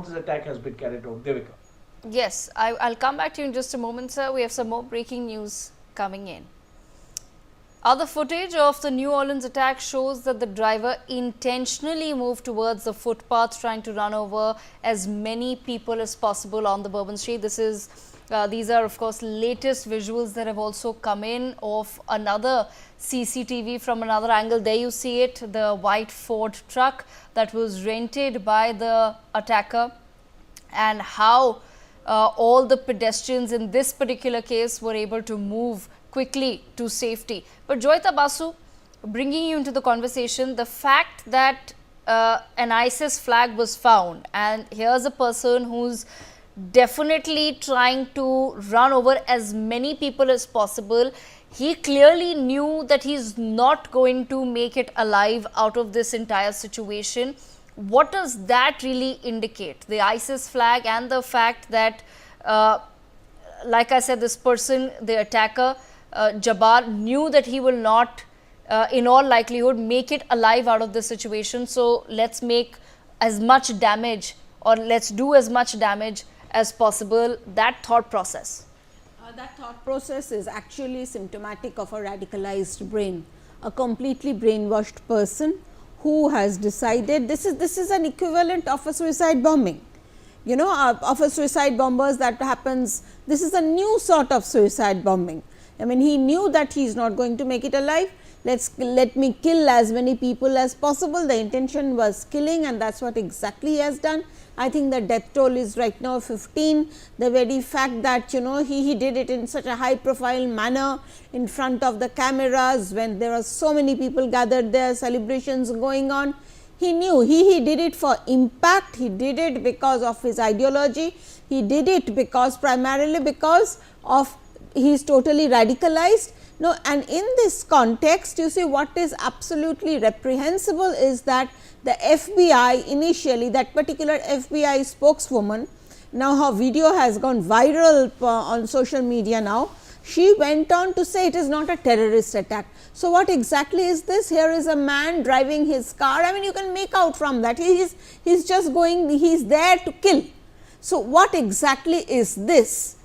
this attack has been carried out. Devika. Yes, I'll come back to you in just a moment, sir. We have some more breaking news coming in. Other footage of the New Orleans attack shows that the driver intentionally moved towards the footpath, trying to run over as many people as possible on the Bourbon Street. These are of course latest visuals that have also come in of another CCTV from another angle. There you see it, the white Ford truck that was rented by the attacker, and how all the pedestrians in this particular case were able to move quickly to safety. But Joyita Basu, bringing you into the conversation, the fact that an ISIS flag was found, and here's a person who's definitely trying to run over as many people as possible. He clearly knew that he's not going to make it alive out of this entire situation. What does that really indicate? The ISIS flag and the fact that, like I said, this person, the attacker, Jabbar, knew that he will not, in all likelihood, make it alive out of this situation. So let's make as much damage, or let's do as much damage as possible. That thought process. That thought process is actually symptomatic of a radicalized brain, a completely brainwashed person who has decided this is an equivalent of a suicide bombing. You know, of a suicide bombers that happens. This is a new sort of suicide bombing. I mean, he knew that he is not going to make it alive. Let me kill as many people as possible. The intention was killing, and that's what exactly he has done. I think the death toll is right now 15. The very fact that, you know, he did it in such a high profile manner in front of the cameras when there were so many people gathered there, celebrations going on. He knew he did it for impact. He did it because of his ideology. He did it primarily because of he is totally radicalized. No, and in this context, you see, what is absolutely reprehensible is that the FBI initially, that particular FBI spokeswoman, now her video has gone viral on social media now, she went on to say it is not a terrorist attack. So, what exactly is this? Here is a man driving his car. I mean, you can make out from that he is just going, he is there to kill. So, what exactly is this?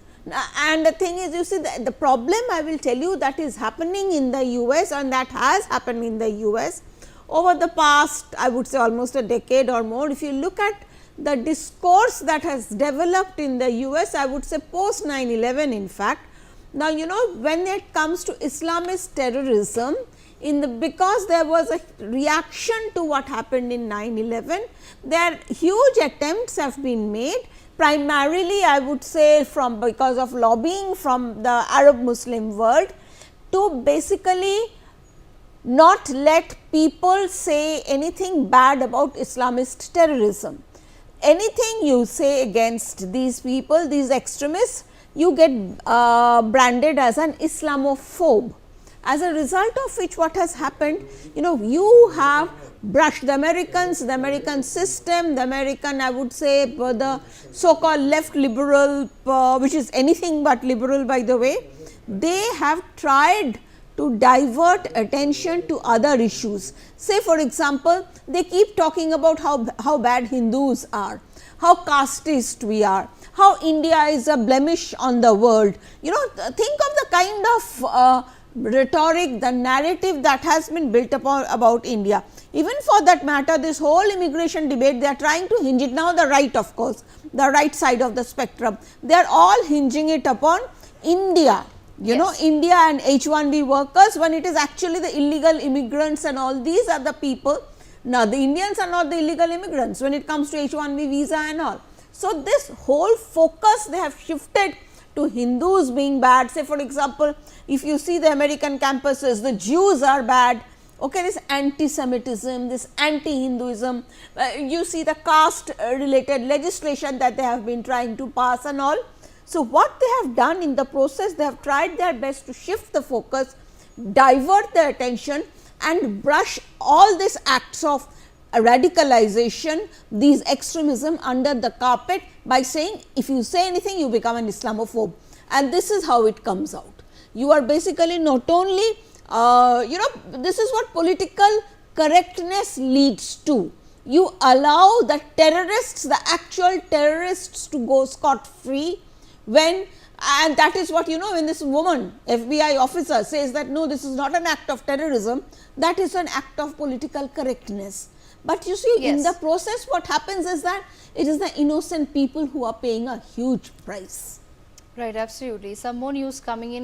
And the thing is, you see, the problem I will tell you that is happening in the US, and that has happened in the US over the past, I would say, almost a decade or more. If you look at the discourse that has developed in the US, I would say post 9/11 in fact. Now, you know, when it comes to Islamist terrorism, because there was a reaction to what happened in 9/11, there huge attempts have been made, primarily I would say because of lobbying from the Arab Muslim world, to basically not let people say anything bad about Islamist terrorism. Anything you say against these people, these extremists, you get branded as an Islamophobe. As a result of which, what has happened, you know, you have brushed the Americans, the American system, the American, I would say, the so called left liberal, which is anything but liberal by the way, they have tried to divert attention to other issues. Say for example, they keep talking about how bad Hindus are, how casteist we are, how India is a blemish on the world. You know, think of the kind of rhetoric, the narrative that has been built upon about India. Even for that matter, this whole immigration debate, they are trying to hinge it now, the right, of course, the right side of the spectrum, they are all hinging it upon India. You know, India and H1B workers, when it is actually the illegal immigrants and all these are the people. Now, the Indians are not the illegal immigrants when it comes to H1B visa and all. So, this whole focus they have shifted to Hindus being bad. Say for example, if you see the American campuses, the Jews are bad. Okay, this anti-Semitism, this anti-Hinduism, you see the caste related legislation that they have been trying to pass and all. So, what they have done in the process, they have tried their best to shift the focus, divert the attention and brush all these acts of radicalization, these extremism under the carpet by saying if you say anything you become an Islamophobe, and this is how it comes out. You are basically not only you know, this is what political correctness leads to. you allow the terrorists, the actual terrorists, to go scot free, when, and that is what, you know, when this woman FBI officer says that no, this is not an act of terrorism, that is an act of political correctness. But you see, in the process what happens is that it is the innocent people who are paying a huge price. Right, absolutely. Some more news coming in.